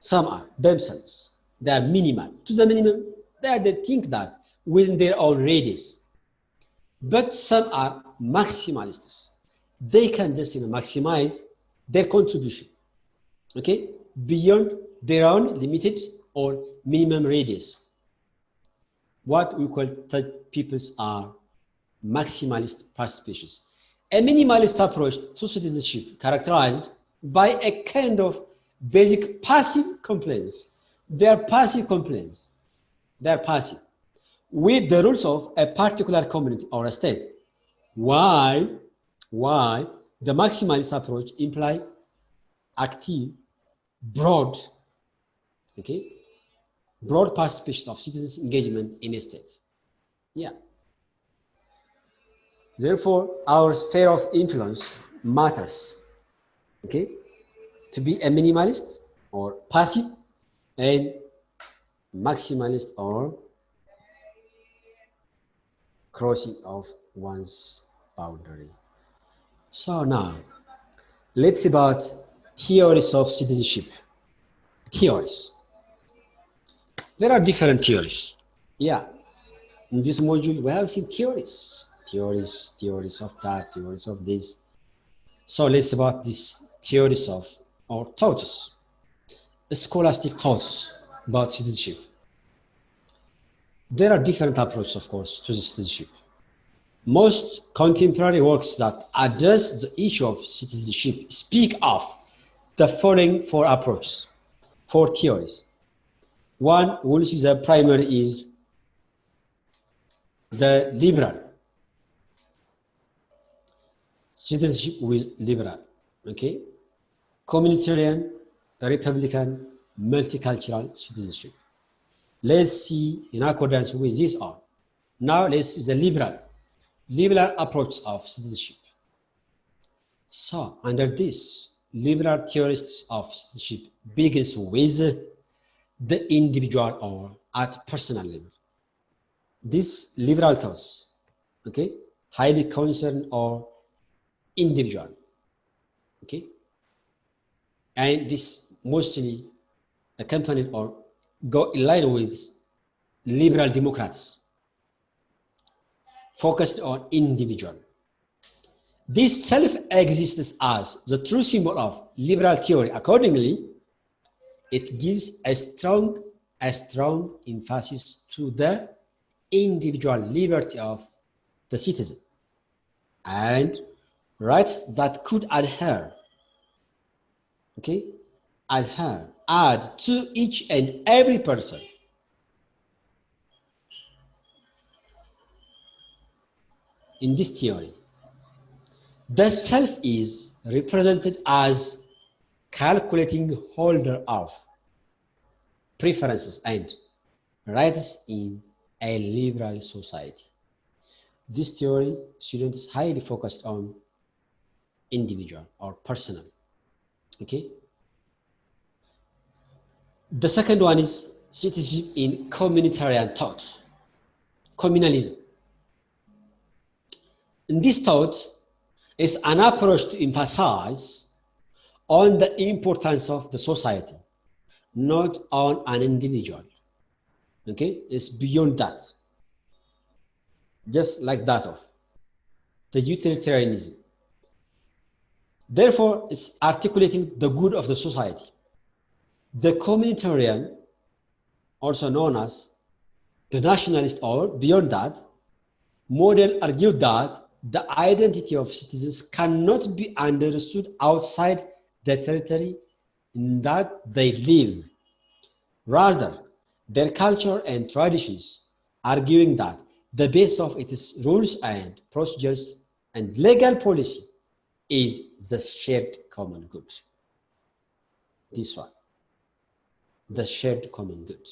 Some are themselves. They are minimal. To the minimum, they think that within their own radius. But some are maximalists. They can just maximize their contribution, okay, beyond their own limited or minimum radius. What we call peoples are maximalist participations. A minimalist approach to citizenship characterized by a kind of basic passive compliance. They are passive compliance. They are passive with the rules of a particular community or a state. Why the maximalist approach imply active, broad, okay, broad participation of citizens' engagement in a state. Yeah. Therefore, our sphere of influence matters. Okay, to be a minimalist or passive, and maximalist or crossing of one's boundary. So now, let's see about theories of citizenship. Theories. There are different theories. Yeah, in this module we have seen theories of that, theories of this. So let's see about these theories of or thoughts, scholastic thoughts about citizenship. There are different approaches, of course, to the citizenship. Most contemporary works that address the issue of citizenship speak of the following four approaches, four theories. One, we'll see the primary is the liberal citizenship with liberal, okay? Communitarian, Republican, multicultural citizenship. Let's see in accordance with this all. Now let's see the liberal approach of citizenship. So under this, liberal theorists of citizenship begins with the individual or at personal level. This liberal thoughts, okay, highly concerned or individual, okay, and this mostly accompanied or go in line with liberal democrats focused on individual. This self exists as the true symbol of liberal theory. Accordingly, it gives a strong emphasis to the individual liberty of the citizen and rights that could add to each and every person. In this theory, the self is represented as calculating holder of preferences and rights in a liberal society. This theory, students, highly focused on individual or personal, okay? The second one is citizenship in communitarian thought, communalism. In this thought is an approach to emphasize on the importance of the society, not on an individual, okay? It's beyond that, just like that of the utilitarianism. Therefore, it's articulating the good of the society. The communitarian, also known as the nationalist or beyond that, model argued that the identity of citizens cannot be understood outside the territory in that they live. Rather, their culture and traditions, arguing that the base of its rules and procedures and legal policy is the shared common good. This one, the shared common good.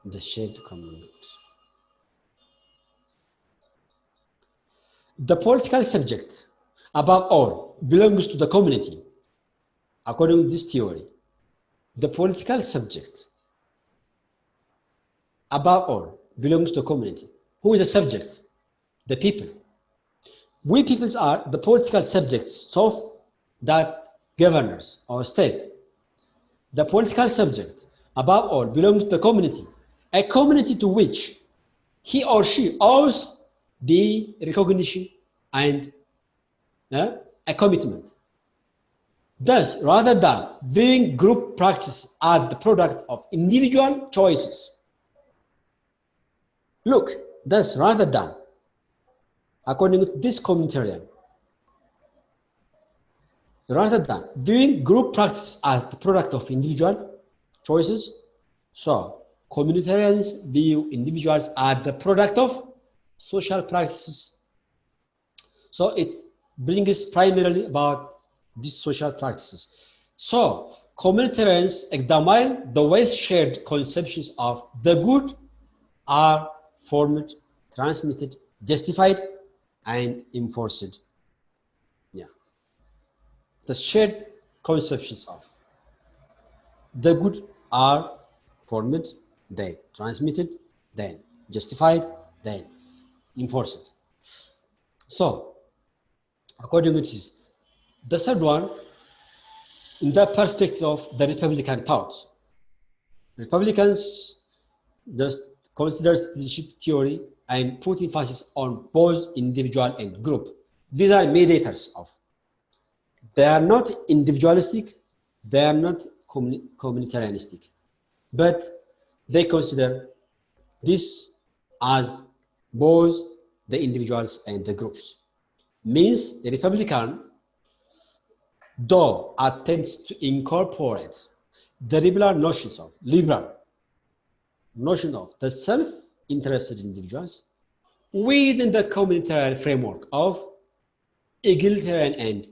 The shared common good. The political subject, above all, belongs to the community. According to this theory, the political subject, above all, belongs to the community. Who is the subject? The people. We peoples are the political subjects of that governors or state. The political subject, above all, belongs to the community, a community to which he or she owes the recognition and a commitment. Thus, rather than viewing group practice as the product of individual choices, look, thus rather than, according to this communitarian, rather than viewing group practice as the product of individual choices, so communitarians view individuals as the product of social practices. So it brings primarily about these social practices. So communitarians examine the ways shared conceptions of the good are formed, transmitted, justified, and enforced. Yeah. The shared conceptions of the good are formed, then transmitted, then justified, then enforced. So, according to this, the third one, in the perspective of the Republican thought, Republicans just consider citizenship theory and put emphasis on both individual and group. These are mediators of. They are not individualistic, they are not communitarianistic, but they consider this as both the individuals and the groups. Means the Republican, though attempts to incorporate the liberal notions of the self-interested individuals, within the communitarian framework of egalitarian and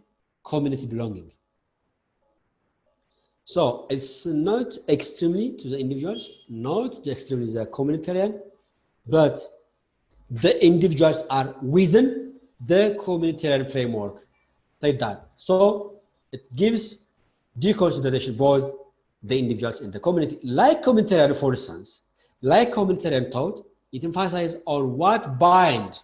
community belonging. So it's not extremely to the individuals, not extremely the communitarian, but the individuals are within the communitarian framework like that. So it gives due consideration both the individuals and the community. Like communitarian, for instance, like communitarian thought, it emphasizes on what bind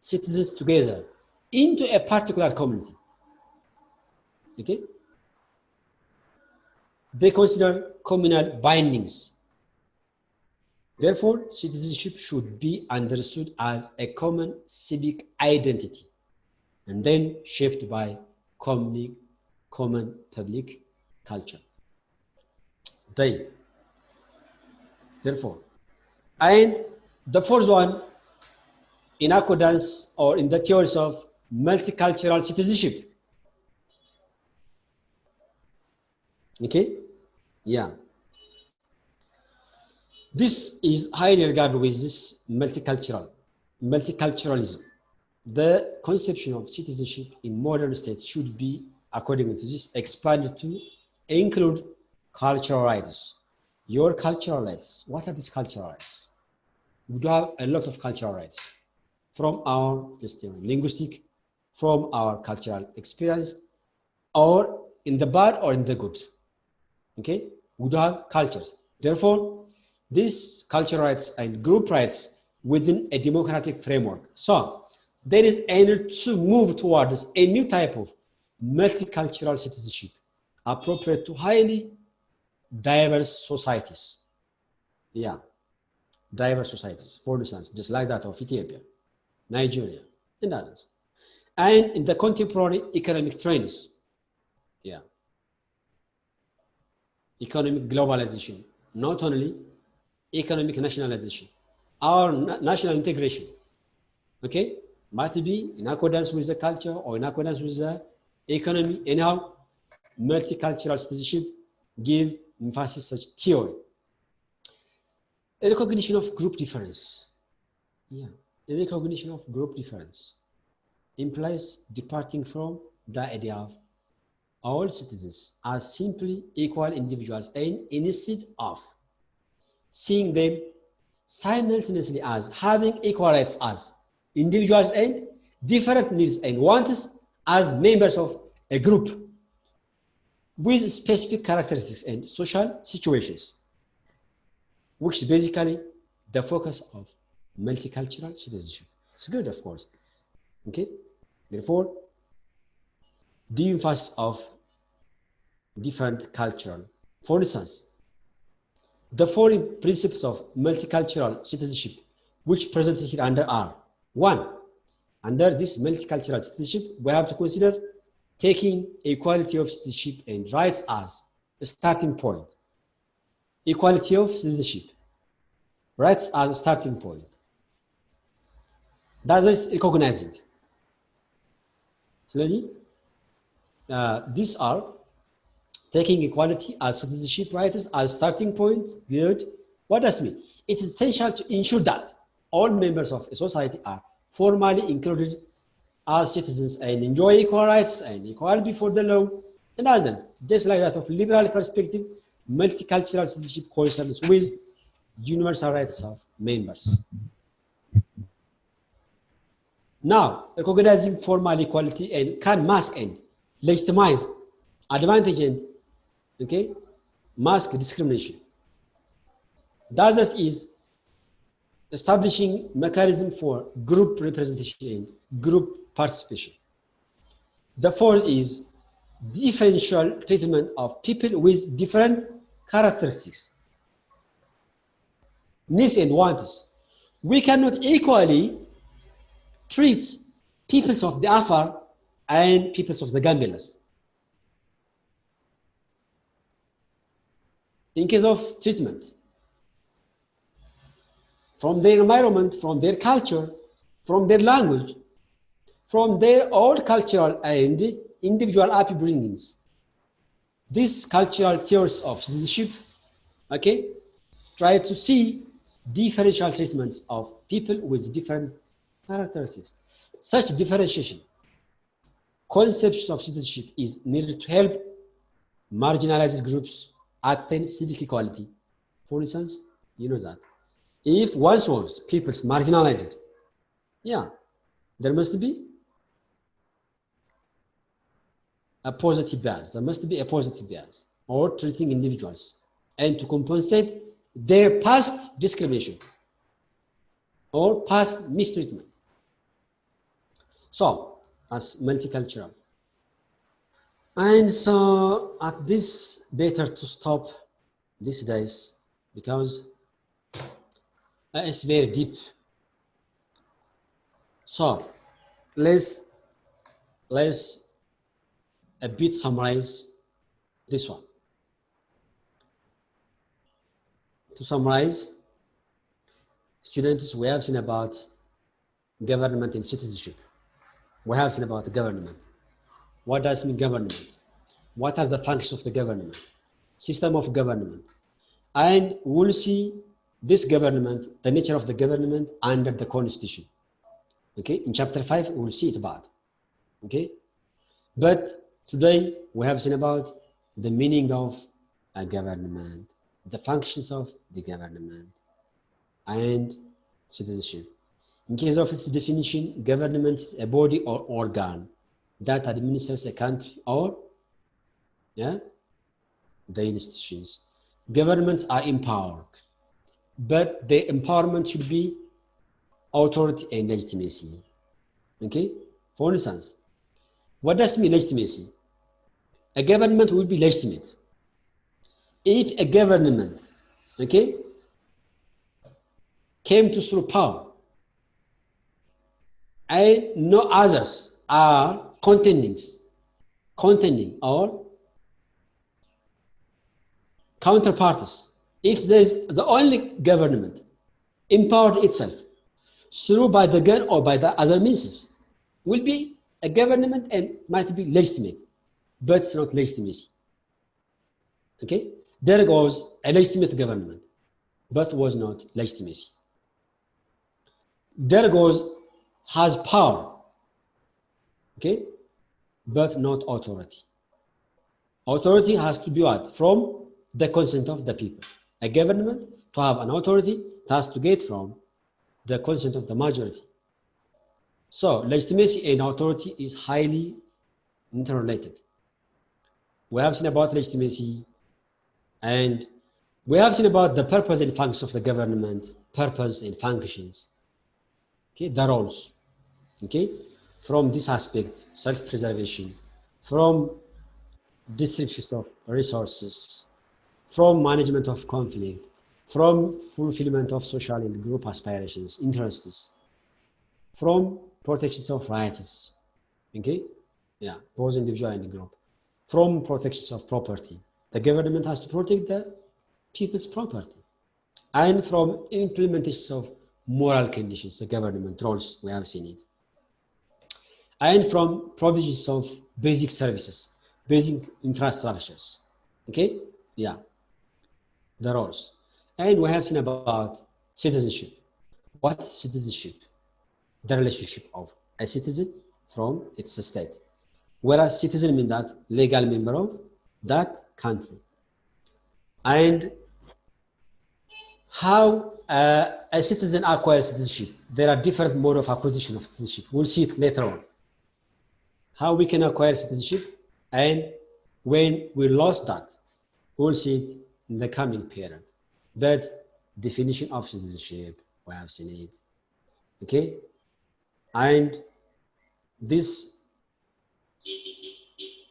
citizens together into a particular community. Okay? They consider communal bindings. Therefore, citizenship should be understood as a common civic identity and then shaped by common public culture. Therefore, and the fourth one, in accordance or in the theories of multicultural citizenship. Okay? Yeah. This is highly regarded with this multiculturalism. The conception of citizenship in modern states should be, according to this, expanded to include cultural rights. Your cultural rights. What are these cultural rights? We do have a lot of cultural rights from our linguistic, from our cultural experience, or in the bad or in the good. Okay? We do have cultures. Therefore, these cultural rights and group rights within a democratic framework. So there is a need to move towards a new type of multicultural citizenship appropriate to highly diverse societies. Yeah, diverse societies, for instance, just like that of Ethiopia, Nigeria, and others. And in the contemporary economic trends, yeah, economic globalization, not only economic nationalization, our national integration, okay, might be in accordance with the culture or in accordance with the economy. Anyhow, multicultural citizenship give emphasis such theory. A recognition of group difference. Yeah, a recognition of group difference implies departing from the idea of all citizens as simply equal individuals, and instead of seeing them simultaneously as having equal rights as individuals and different needs and wants as members of a group with specific characteristics and social situations, which is basically the focus of multicultural citizenship. It's good, of course. Okay? Therefore, the emphasis of different cultural, for instance, the four principles of multicultural citizenship, which presented here under are: one, under this multicultural citizenship, we have to consider taking equality of citizenship and rights as a starting point. Equality of citizenship, rights as a starting point. That is recognizing. Slowly, these are taking equality as citizenship rights as starting point. Good. What does it mean? It is essential to ensure that all members of a society are formally included as citizens and enjoy equal rights and equal before the law and others. Just like that of liberal perspective, multicultural citizenship concerns with universal rights of members. Now, recognizing formal equality and can mask and legitimize advantage and mask discrimination. The other is establishing mechanism for group representation and group participation. The fourth is differential treatment of people with different characteristics, needs and wants. We cannot equally treat peoples of the Afar and peoples of the Gambelas. In case of treatment, from their environment, from their culture, from their language, from their old cultural and individual upbringings. These cultural theories of citizenship, try to see differential treatments of people with different characteristics. Such differentiation concepts of citizenship is needed to help marginalized groups attain civic equality. For instance, you know that if once was people's marginalized, yeah, there must be a positive bias. There must be a positive bias or treating individuals and to compensate their past discrimination or past mistreatment. So, as multicultural. And so at this, better to stop these days because it's very deep. So let's a bit summarize this one. To summarize, students, we have seen about government and citizenship. We have seen about the government. What does mean government? What are the functions of the government? System of government. And we'll see this government, the nature of the government under the constitution. Okay, in chapter 5, we'll see it about. Okay, but today we have seen about the meaning of a government, the functions of the government, and citizenship. In case of its definition, government is a body or organ that administers a country or the institutions. Governments are empowered, but the empowerment should be authority and legitimacy. Okay? For instance, what does mean legitimacy? A government will be legitimate if a government, okay, came to through power and no others are contending or counterparts. If there is the only government empowered itself through by the gun or by the other means, will be a government and might be legitimate, but it's not legitimacy. Okay? There goes a legitimate government, but was not legitimacy. There goes has power, okay, but not authority. Authority has to be what? From the consent of the people. A government, to have an authority, it has to get from the consent of the majority. So legitimacy and authority is highly interrelated. We have seen about legitimacy and we have seen about the purpose and functions of the government, purpose and functions, okay, the roles, okay, from this aspect, self-preservation, from distribution of resources, from management of conflict, from fulfillment of social and group aspirations, interests, from protections of rights, okay, yeah, both individual and group, from protections of property. The government has to protect the people's property, and from implementation of moral conditions, the government roles, we have seen it, and from provisions of basic services, basic infrastructures, okay, yeah, the roles. And we have seen about citizenship. What is citizenship? The relationship of a citizen from its state. Whereas citizen means that legal member of that country. And how a citizen acquires citizenship. There are different modes of acquisition of citizenship. We'll see it later on. How we can acquire citizenship, and when we lost that, we'll see it in the coming period. But definition of citizenship, we have seen it. Okay? And this,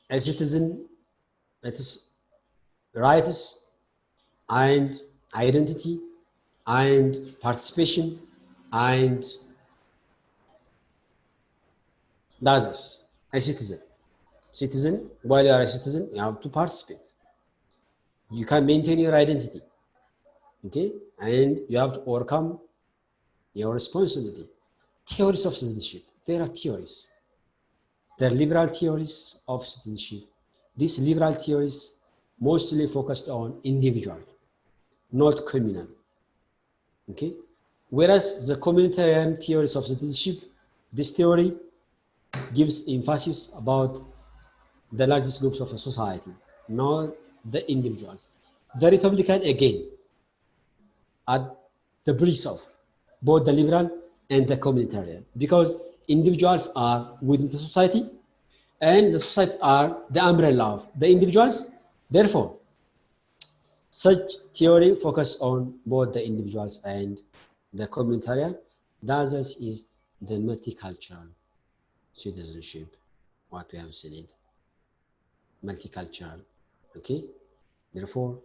a citizen, it is rights and identity and participation and others. A citizen. Citizen, while you are a citizen, you have to participate. You can maintain your identity. Okay? And you have to overcome your responsibility. Theories of citizenship. There are theories. There are liberal theories of citizenship. These liberal theories mostly focused on individual, not communal. Okay, whereas the communitarian theories of citizenship, this theory gives emphasis about the largest groups of a society, not the individuals. The Republican again at the bridge of both the liberal and the communitarian, because individuals are within the society and the societies are the umbrella of the individuals. Therefore, such theory focus on both the individuals and the communitarian. The others is the multicultural citizenship, what we have seen it, multicultural, okay? Therefore,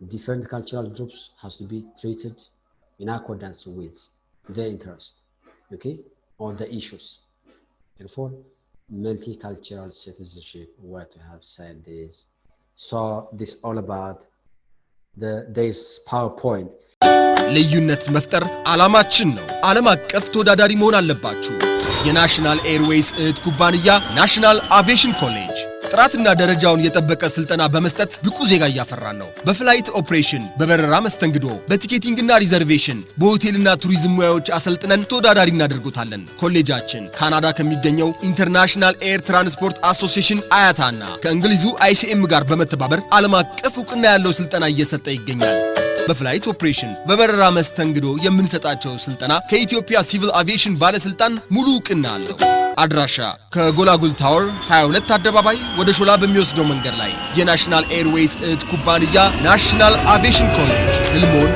different cultural groups has to be treated in accordance with their interest, okay, or the issues. Therefore, multicultural citizenship, what we have said is, so this all about this PowerPoint. ልዩነት መፍጠር ዓላማችን ነው። ዓለም አቀፍ ተወዳዳሪ መሆን አለባችሁ። የናሽናል ኤርዌይስ እህት ኩባንያ ናሽናል አቪዬሽን ኮሌጅ ጥራትና ደረጃውን የጠበቀ ስልጠና በመስጠት ብቁ ዜጋ እያፈራን ነው። በፍላይት ኦፕሬሽን፣ በበረራ መስተንግዶ፣ በቲኬቲንግና ሪዘርቬሽን፣ በሆቴልና ቱሪዝም ሙያዎች አሰልጥነን ተወዳዳሪ እናደርጉታለን። ኮሌጃችን ካናዳ ከሚገኘው ኢንተርናሽናል ኤር ትራንስፖርት አሶሲዬሽን አያታና ከእንግሊዙ ICM ጋር በመተባበር ዓለም አቀፍ ዕውቅና ያለው ስልጠና እየሰጠ ይገኛል። በፍላይት ኦፕሬሽን በበረራ መስተንግዶ የምንሰጣቸው ስልጠና ከኢትዮጵያ ሲቪል አቪዬሽን ባለስልጣን ሙሉ ዕውቅና አለው። አድራሻ ከጎላጉል ታወር 22 አደባባይ ወደ ሾላ በሚወስደው መንገድ ላይ የናሽናል ኤርዌይስ እህት ኩባንያ ናሽናል አቪዬሽን ኮሌጅ ህልሞን